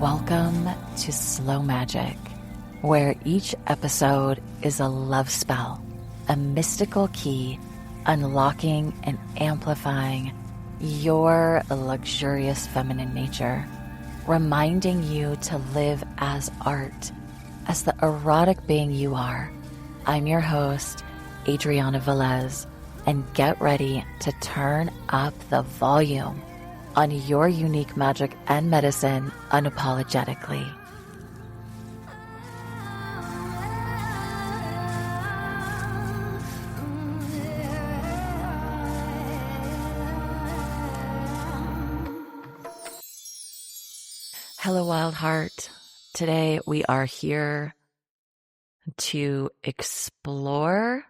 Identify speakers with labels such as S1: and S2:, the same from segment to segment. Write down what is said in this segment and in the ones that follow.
S1: Welcome to Slow Magic, where each episode is a love spell, a mystical key unlocking and amplifying your luxurious feminine nature, reminding you to live as art, as the erotic being you are. I'm your host, Adriana Velez, and get ready to turn up the volume on your unique magic and medicine unapologetically. Hello, Wild Heart. Today we are here to explore,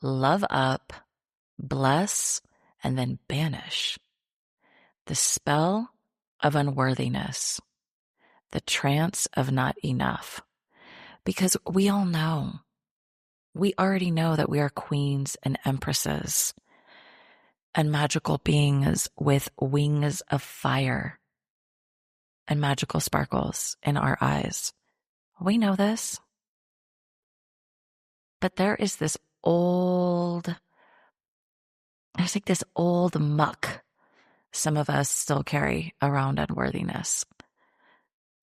S1: love up, bless, and then banish the spell of unworthiness, the trance of not enough. Because we already know that we are queens and empresses and magical beings with wings of fire and magical sparkles in our eyes. We know this. But there's this old muck some of us still carry around unworthiness.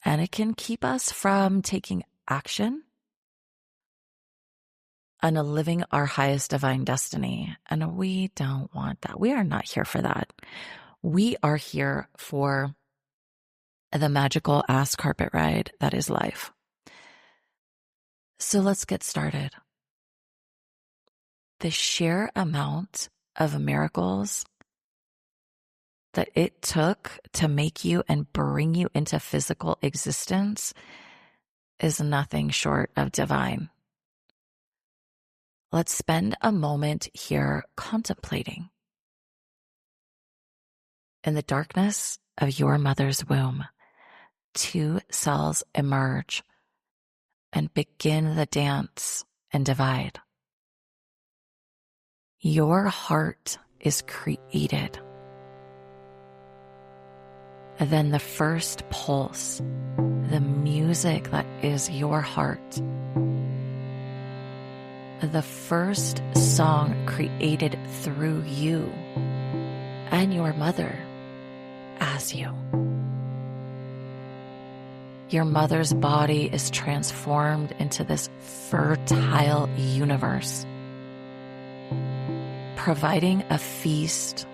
S1: And it can keep us from taking action and living our highest divine destiny. And we don't want that. We are not here for that. We are here for the magical ass carpet ride that is life. So let's get started. The sheer amount of miracles that it took to make you and bring you into physical existence is nothing short of divine. Let's spend a moment here contemplating. In the darkness of your mother's womb, 2 cells emerge and begin the dance and divide. Your heart is created. And then the first pulse, the music that is your heart, the first song created through you and your mother as you. Your mother's body is transformed into this fertile universe, providing a feast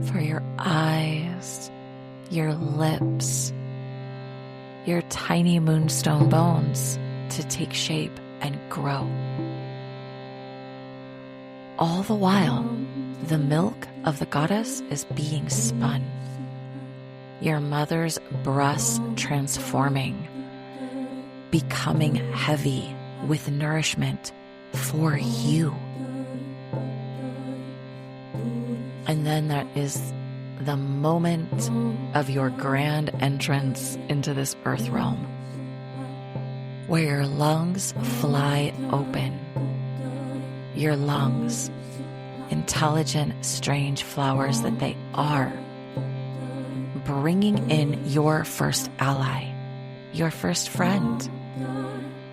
S1: for your eyes, your lips, your tiny moonstone bones to take shape and grow. All the while, the milk of the goddess is being spun. Your mother's breasts transforming, becoming heavy with nourishment for you. And then that is the moment of your grand entrance into this earth realm, where your lungs fly open. Your lungs, intelligent, strange flowers that they are, bringing in your first ally, your first friend,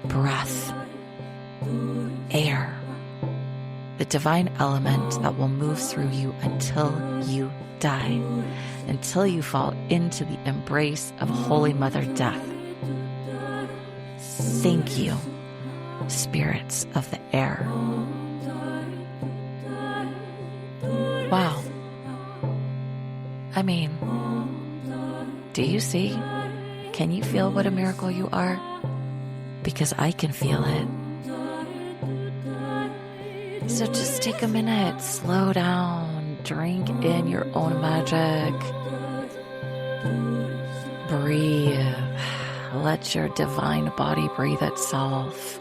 S1: breath, air, the divine element that will move through you until you die, until you fall into the embrace of Holy Mother Death. Thank you, spirits of the air. Wow. I mean, do you see? Can you feel what a miracle you are? Because I can feel it. So just take a minute, slow down, drink in your own magic. Breathe. Let your divine body breathe itself.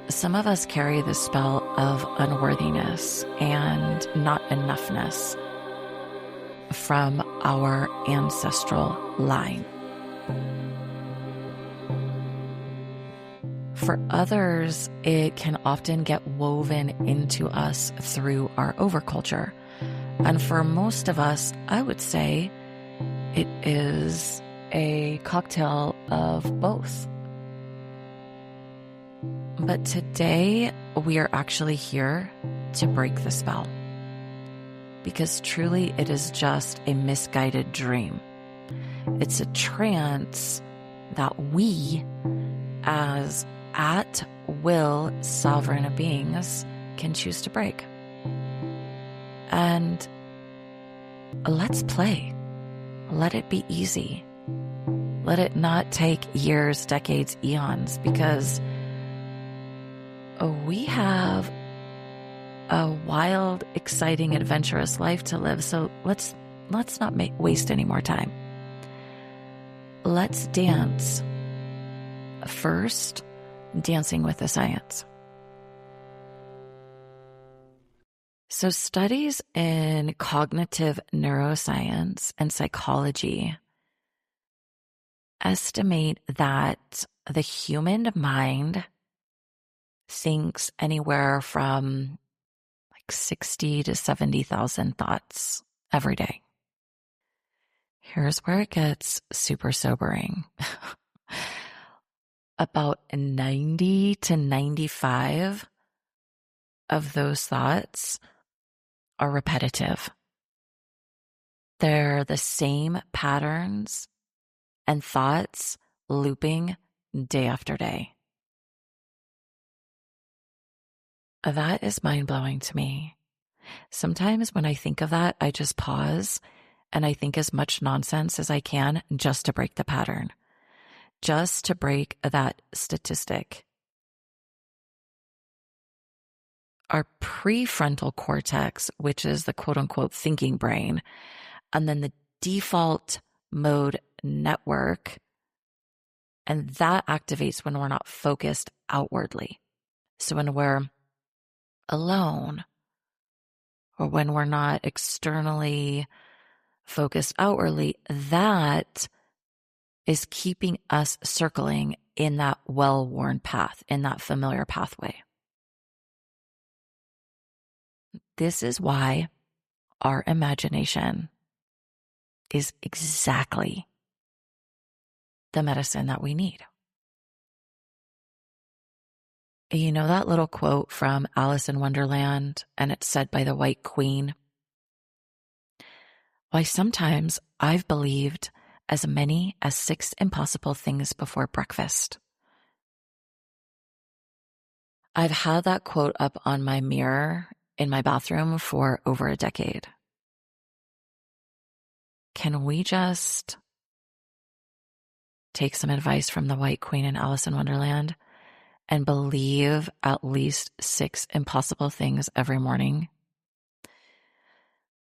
S1: Some of us carry the spell of unworthiness and not enoughness from our ancestral line. For others, it can often get woven into us through our overculture, And for most of us, I would say it is a cocktail of both. But today, we are actually here to break the spell. Because truly, it is just a misguided dream. It's a trance that we, as at-will sovereign beings, can choose to break. And let's play. Let it be easy. Let it not take years, decades, eons, because we have a wild, exciting, adventurous life to live. So let's not waste any more time. Let's dance. First, dancing with the science. So studies in cognitive neuroscience and psychology estimate that the human mind thinks anywhere from 60 to 70,000 thoughts every day. Here's where it gets super sobering. About 90 to 95 of those thoughts are repetitive. They're the same patterns and thoughts looping day after day. That is mind-blowing to me. Sometimes when I think of that, I just pause and I think as much nonsense as I can just to break the pattern, just to break that statistic. Our prefrontal cortex, which is the quote-unquote thinking brain, and then the default mode network, and that activates when we're not focused outwardly. So when we're alone, or when we're not externally focused outwardly, that is keeping us circling in that well-worn path, in that familiar pathway. This is why our imagination is exactly the medicine that we need. You know that little quote from Alice in Wonderland, and it's said by the White Queen? Why, sometimes I've believed as many as 6 impossible things before breakfast. I've had that quote up on my mirror in my bathroom for over a decade. Can we just take some advice from the White Queen and Alice in Wonderland and believe at least 6 impossible things every morning?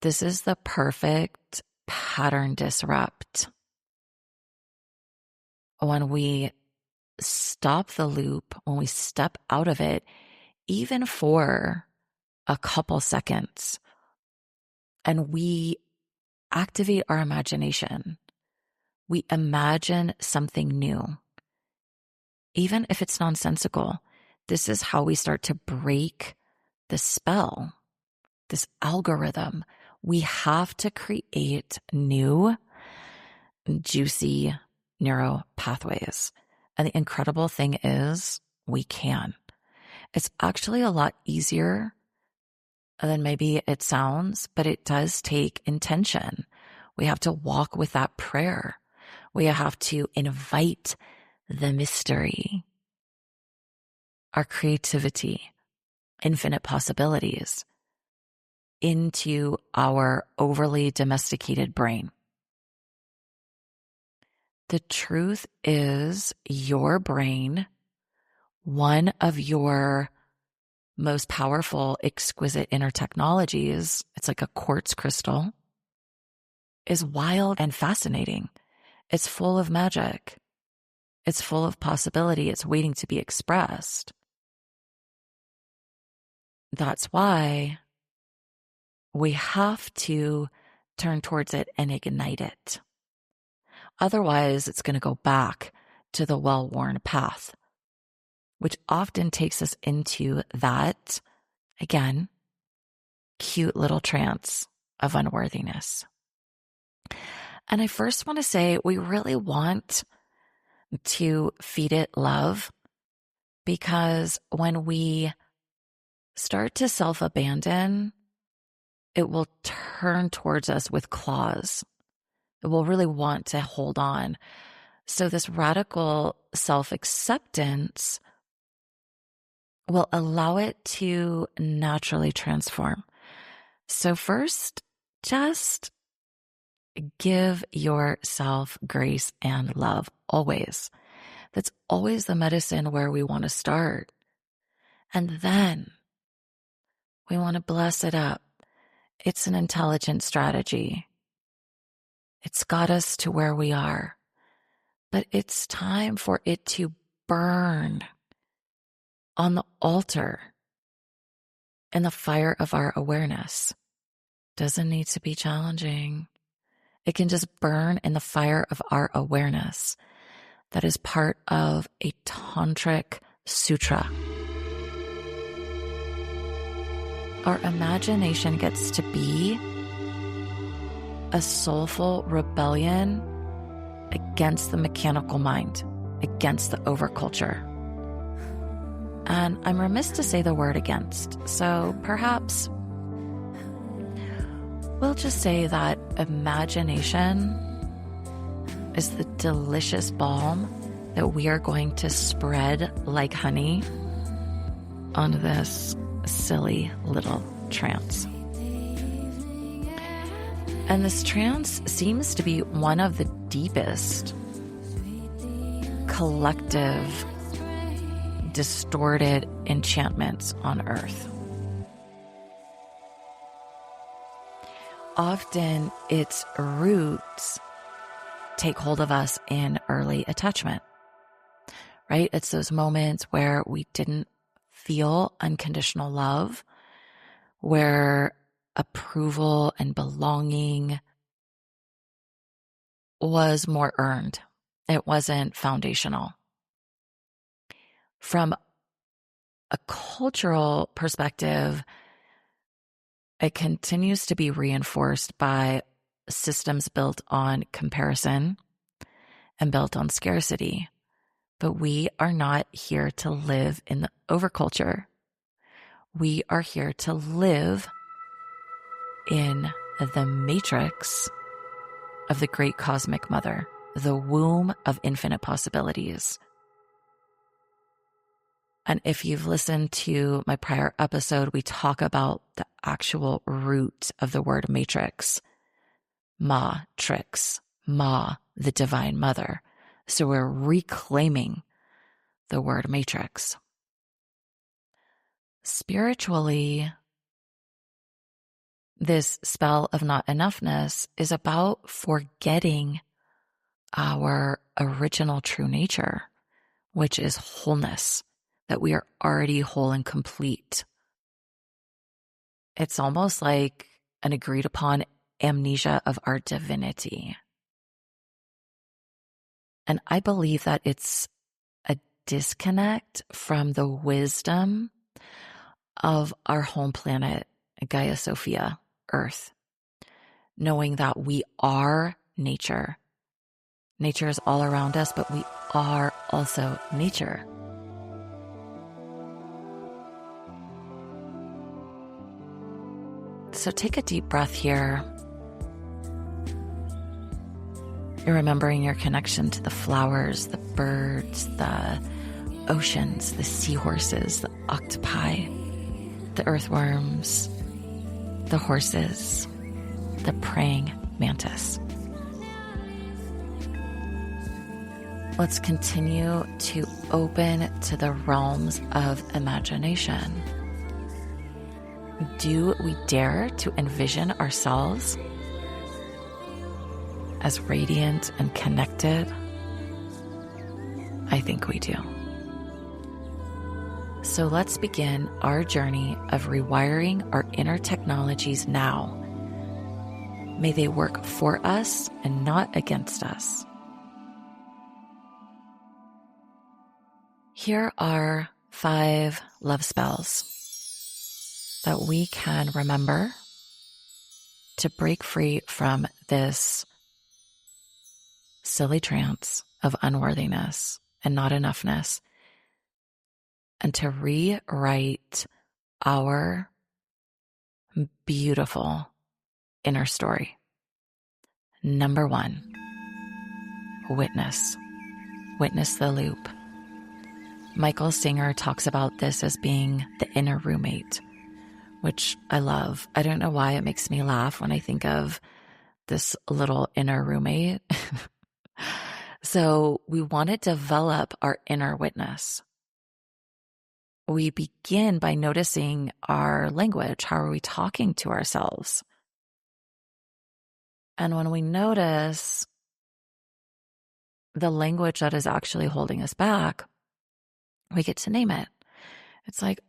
S1: This is the perfect pattern disrupt. When we stop the loop, when we step out of it, even for a couple seconds, and we activate our imagination, we imagine something new. Even if it's nonsensical, this is how we start to break the spell, this algorithm. We have to create new, juicy neural pathways. And the incredible thing is, we can. It's actually a lot easier than maybe it sounds, but it does take intention. We have to walk with that prayer. We have to invite the mystery, our creativity, infinite possibilities into our overly domesticated brain. The truth is, your brain, one of your most powerful, exquisite inner technologies, it's like a quartz crystal, is wild and fascinating. It's full of magic. It's full of possibility. It's waiting to be expressed. That's why we have to turn towards it and ignite it. Otherwise, it's going to go back to the well-worn path, which often takes us into that, again, cute little trance of unworthiness. And I first want to say we really want to feed it love, because when we start to self-abandon, it will turn towards us with claws. It will really want to hold on. So this radical self-acceptance will allow it to naturally transform. So first, just give yourself grace and love always. That's always the medicine where we want to start. And then we want to bless it up. It's an intelligent strategy. It's got us to where we are. But it's time for it to burn on the altar in the fire of our awareness. Doesn't need to be challenging. It can just burn in the fire of our awareness. That is part of a tantric sutra. Our imagination gets to be a soulful rebellion against the mechanical mind, against the overculture. And I'm remiss to say the word against, so perhaps we'll just say that imagination is the delicious balm that we are going to spread like honey on this silly little trance. And this trance seems to be one of the deepest collective distorted enchantments on earth. Often its roots take hold of us in early attachment, right? It's those moments where we didn't feel unconditional love, where approval and belonging was more earned. It wasn't foundational. From a cultural perspective, it continues to be reinforced by systems built on comparison and built on scarcity. But we are not here to live in the overculture. We are here to live in the matrix of the great cosmic mother, the womb of infinite possibilities. And if you've listened to my prior episode, we talk about the actual root of the word matrix. Ma-trix, Ma, the divine mother. So we're reclaiming the word matrix. Spiritually, this spell of not enoughness is about forgetting our original true nature, which is wholeness, that we are already whole and complete. It's almost like an agreed upon amnesia of our divinity. And I believe that it's a disconnect from the wisdom of our home planet, Gaia Sophia, Earth, knowing that we are nature. Nature is all around us, but we are also nature. So take a deep breath here. You're remembering your connection to the flowers, the birds, the oceans, the seahorses, the octopi, the earthworms, the horses, the praying mantis. Let's continue to open to the realms of imagination. Do we dare to envision ourselves as radiant and connected? I think we do. So let's begin our journey of rewiring our inner technologies now. May they work for us and not against us. Here are 5 love spells that we can remember to break free from this silly trance of unworthiness and not enoughness, and to rewrite our beautiful inner story. Number one, witness. Witness the loop. Michael Singer talks about this as being the inner roommate, which I love. I don't know why it makes me laugh when I think of this little inner roommate. So we want to develop our inner witness. We begin by noticing our language. How are we talking to ourselves? And when we notice the language that is actually holding us back, we get to name it. It's like,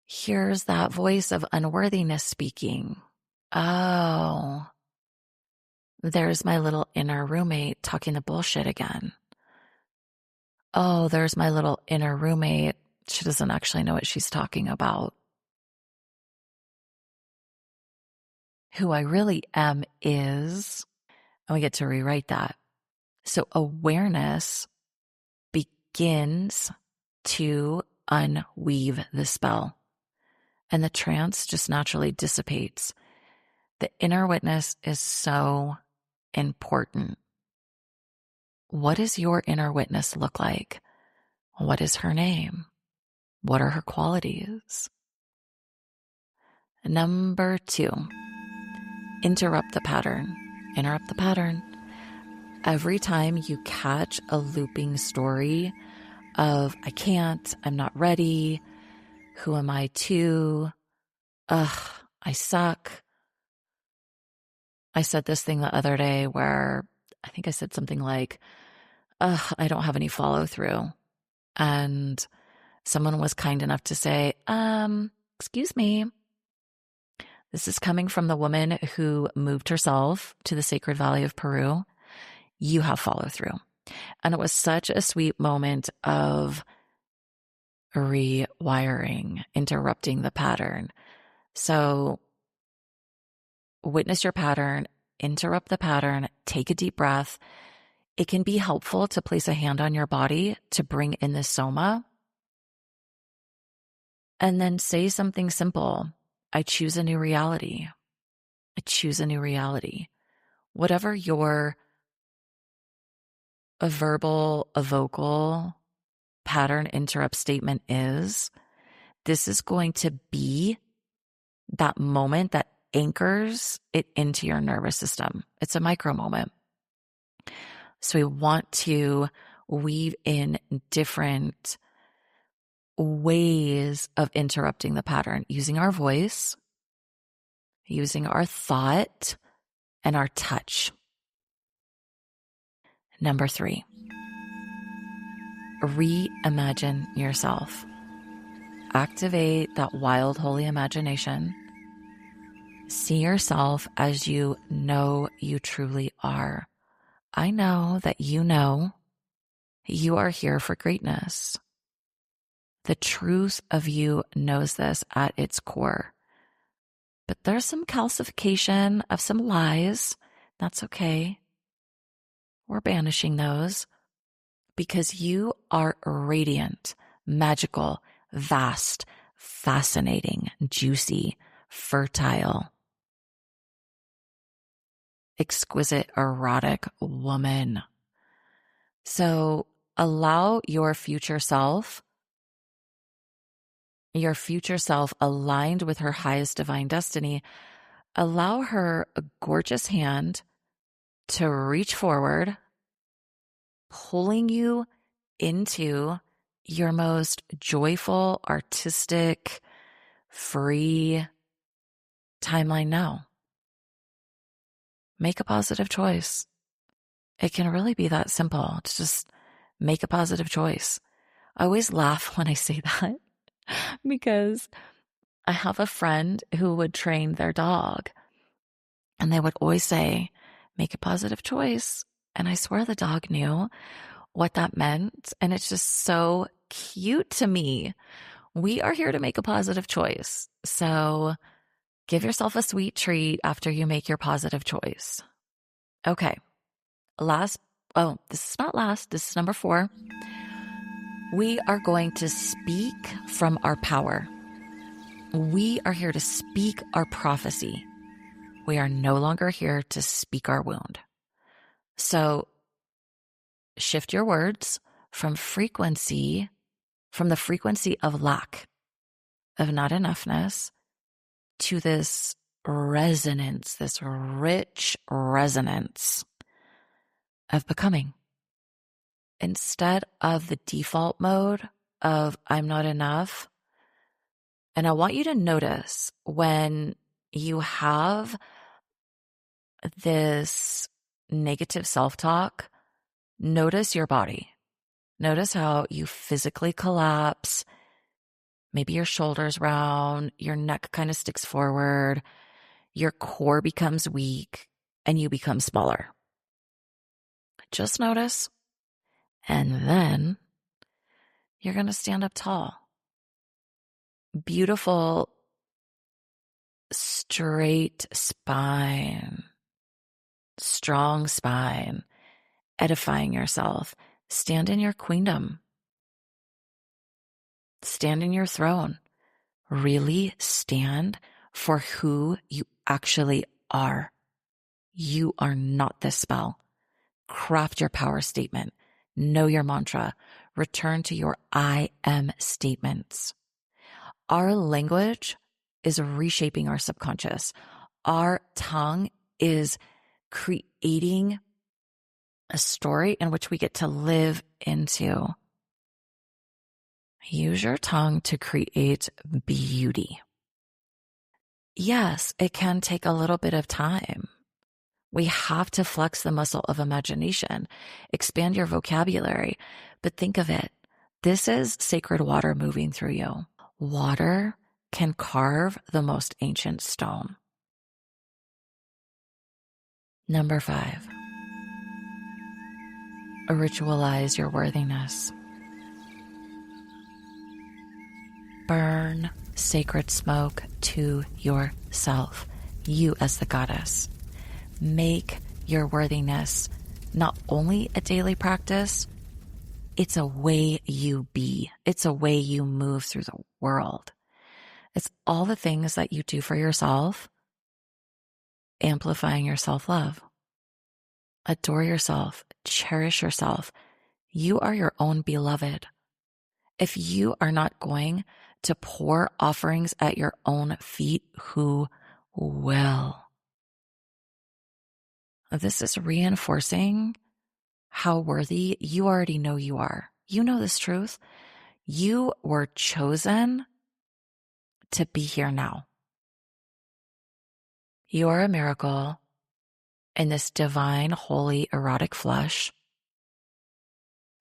S1: here's that voice of unworthiness speaking. Oh, there's my little inner roommate talking the bullshit again. Oh, there's my little inner roommate. She doesn't actually know what she's talking about. Who I really am is, and we get to rewrite that. So awareness begins to unweave the spell, and the trance just naturally dissipates. The inner witness is so important. What does your inner witness look like? What is her name? What are her qualities? Number 2, interrupt the pattern. Interrupt the pattern. Every time you catch a looping story of, I can't, I'm not ready, who am I to, I suck. I said this thing the other day where I think I said something like, I don't have any follow through. And someone was kind enough to say, excuse me. This is coming from the woman who moved herself to the Sacred Valley of Peru. You have follow through. And it was such a sweet moment of rewiring, interrupting the pattern. So witness your pattern, interrupt the pattern, take a deep breath. It can be helpful to place a hand on your body to bring in the soma. And then say something simple. I choose a new reality. I choose a new reality. Whatever your a verbal, a vocal pattern interrupt statement is, this is going to be that moment that anchors it into your nervous system. It's a micro moment. So we want to weave in different ways of interrupting the pattern, using our voice, using our thought, and our touch. Number 3, reimagine yourself. Activate that wild, holy imagination. See yourself as you know you truly are. I know that you are here for greatness. The truth of you knows this at its core. But there's some calcification of some lies. That's okay. We're banishing those because you are radiant, magical, vast, fascinating, juicy, fertile, exquisite, erotic woman. So allow your future self aligned with her highest divine destiny, allow her a gorgeous hand to reach forward, pulling you into your most joyful, artistic, free timeline now. Make a positive choice. It can really be that simple to just make a positive choice. I always laugh when I say that because I have a friend who would train their dog and they would always say, make a positive choice. And I swear the dog knew what that meant. And it's just so cute to me. We are here to make a positive choice. So Give yourself a sweet treat after you make your positive choice. Okay. This is not last. This is number 4. We are going to speak from our power. We are here to speak our prophecy. We are no longer here to speak our wound. So shift your words from the frequency of lack, of not enoughness, to this resonance, this rich resonance of becoming. Instead of the default mode of I'm not enough. And I want you to notice when you have this negative self-talk, notice your body. Notice how you physically collapse. Maybe your shoulders round, your neck kind of sticks forward, your core becomes weak, and you become smaller. Just notice. And then you're going to stand up tall. Beautiful, straight spine, strong spine, edifying yourself. Stand in your queendom. Stand in your throne. Really stand for who you actually are. You are not this spell. Craft your power statement. Know your mantra. Return to your I am statements. Our language is reshaping our subconscious. Our tongue is creating a story in which we get to live into. Use your tongue to create beauty. Yes, it can take a little bit of time. We have to flex the muscle of imagination, expand your vocabulary, but think of it. This is sacred water moving through you. Water can carve the most ancient stone. Number 5, ritualize your worthiness. Burn sacred smoke to yourself, you as the goddess. Make your worthiness not only a daily practice, it's a way you be. It's a way you move through the world. It's all the things that you do for yourself, amplifying your self-love. Adore yourself, cherish yourself. You are your own beloved. If you are not going to pour offerings at your own feet, who will? This is reinforcing how worthy you already know you are. You know this truth. You were chosen to be here now. You are a miracle in this divine, holy, erotic flesh.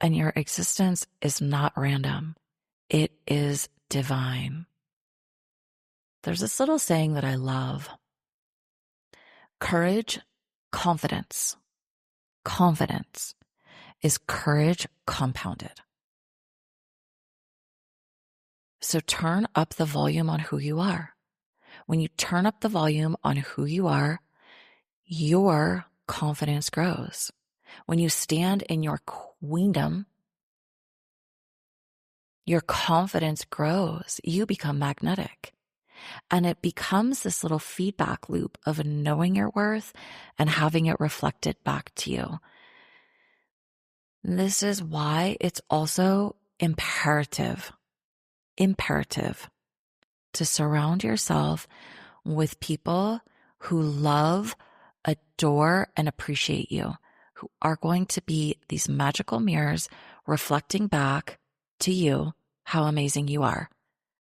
S1: And your existence is not random. It is divine. There's this little saying that I love. Courage, confidence. Confidence is courage compounded. So turn up the volume on who you are. When you turn up the volume on who you are, your confidence grows. When you stand in your queendom, your confidence grows. You become magnetic. And it becomes this little feedback loop of knowing your worth and having it reflected back to you. This is why it's also imperative to surround yourself with people who love, adore, and appreciate you, who are going to be these magical mirrors reflecting back to you how amazing you are.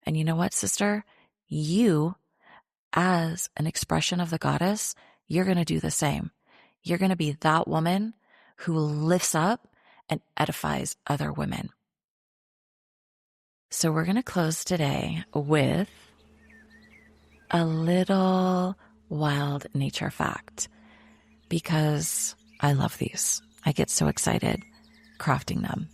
S1: And you know what, sister? You, as an expression of the goddess, you're going to do the same. You're going to be that woman who lifts up and edifies other women. So we're going to close today with a little wild nature fact, because I love these. I get so excited crafting them.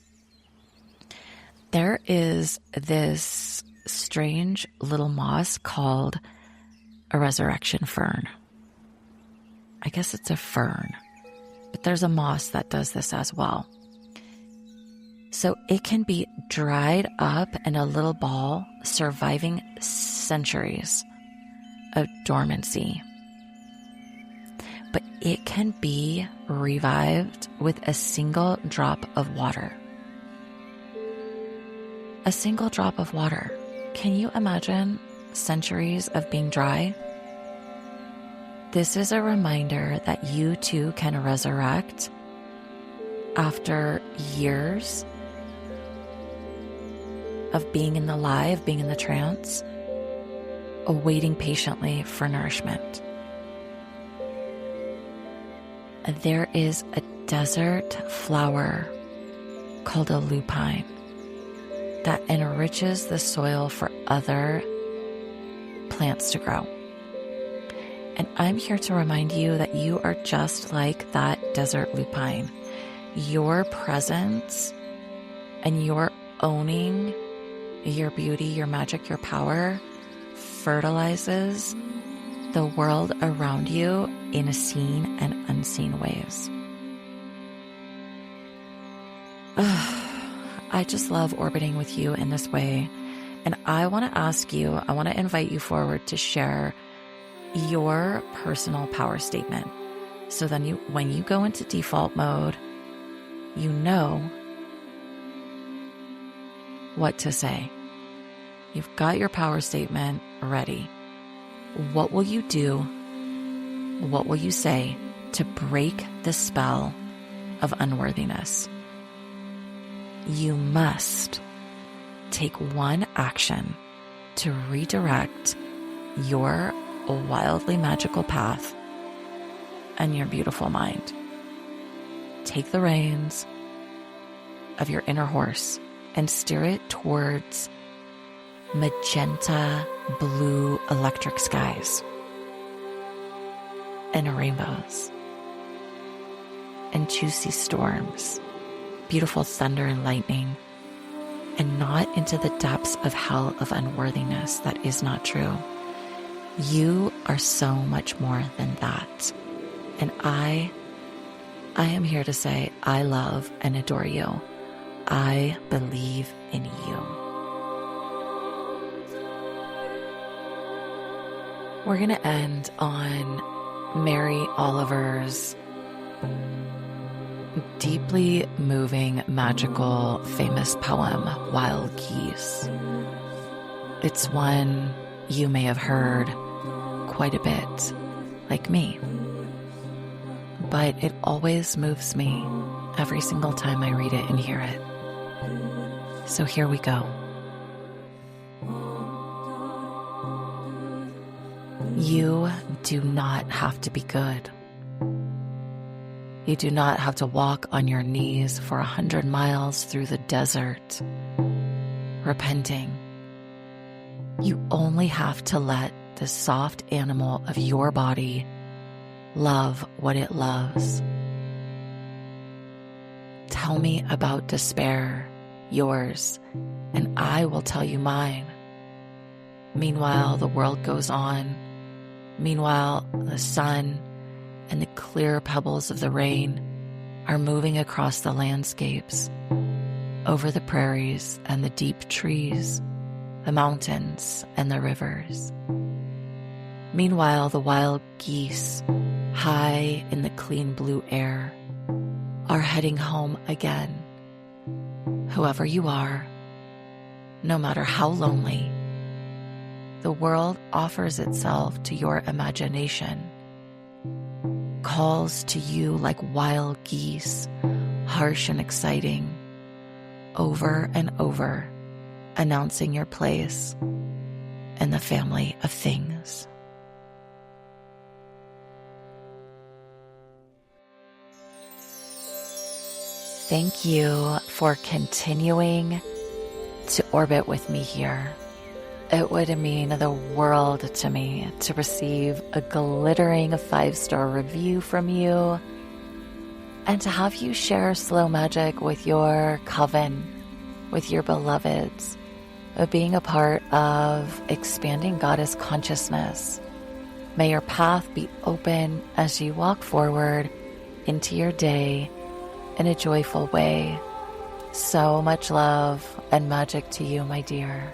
S1: There is this strange little moss called a resurrection fern. I guess it's a fern, but there's a moss that does this as well. So it can be dried up in a little ball, surviving centuries of dormancy. But it can be revived with a single drop of water. A single drop of water. Can you imagine centuries of being dry? This is a reminder that you too can resurrect after years of being in the lie, of being in the trance, awaiting patiently for nourishment. There is a desert flower called a lupine that enriches the soil for other plants to grow. And I'm here to remind you that you are just like that desert lupine. Your presence and your owning your beauty, your magic, your power fertilizes the world around you in seen and unseen ways. I just love orbiting with you in this way. And I want to ask you, I want to invite you forward to share your personal power statement. So then when you go into default mode, you know what to say. You've got your power statement ready. What will you do? What will you say to break the spell of unworthiness? You must take one action to redirect your wildly magical path and your beautiful mind. Take the reins of your inner horse and steer it towards magenta blue electric skies and rainbows and juicy storms, beautiful thunder and lightning, and not into the depths of hell of unworthiness that is not true. You are so much more than that. And I am here to say I love and adore you. I believe in you. We're going to end on Mary Oliver's deeply moving, magical, famous poem, Wild Geese. It's one you may have heard quite a bit, like me. But it always moves me every single time I read it and hear it. So here we go. You do not have to be good. You do not have to walk on your knees for 100 miles through the desert, repenting. You only have to let the soft animal of your body love what it loves. Tell me about despair, yours, and I will tell you mine. Meanwhile, the world goes on. Meanwhile, the sun and the clear pebbles of the rain are moving across the landscapes, over the prairies and the deep trees, the mountains and the rivers. Meanwhile, the wild geese, high in the clean blue air, are heading home again. Whoever you are, no matter how lonely, the world offers itself to your imagination, calls to you like wild geese, harsh and exciting, over and over, announcing your place in the family of things. Thank you for continuing to orbit with me here. It would mean the world to me to receive a glittering 5-star review from you and to have you share slow magic with your coven, with your beloveds, of being a part of expanding goddess consciousness May your path be open as you walk forward into your day in a joyful way. So much love and magic to you, my dear.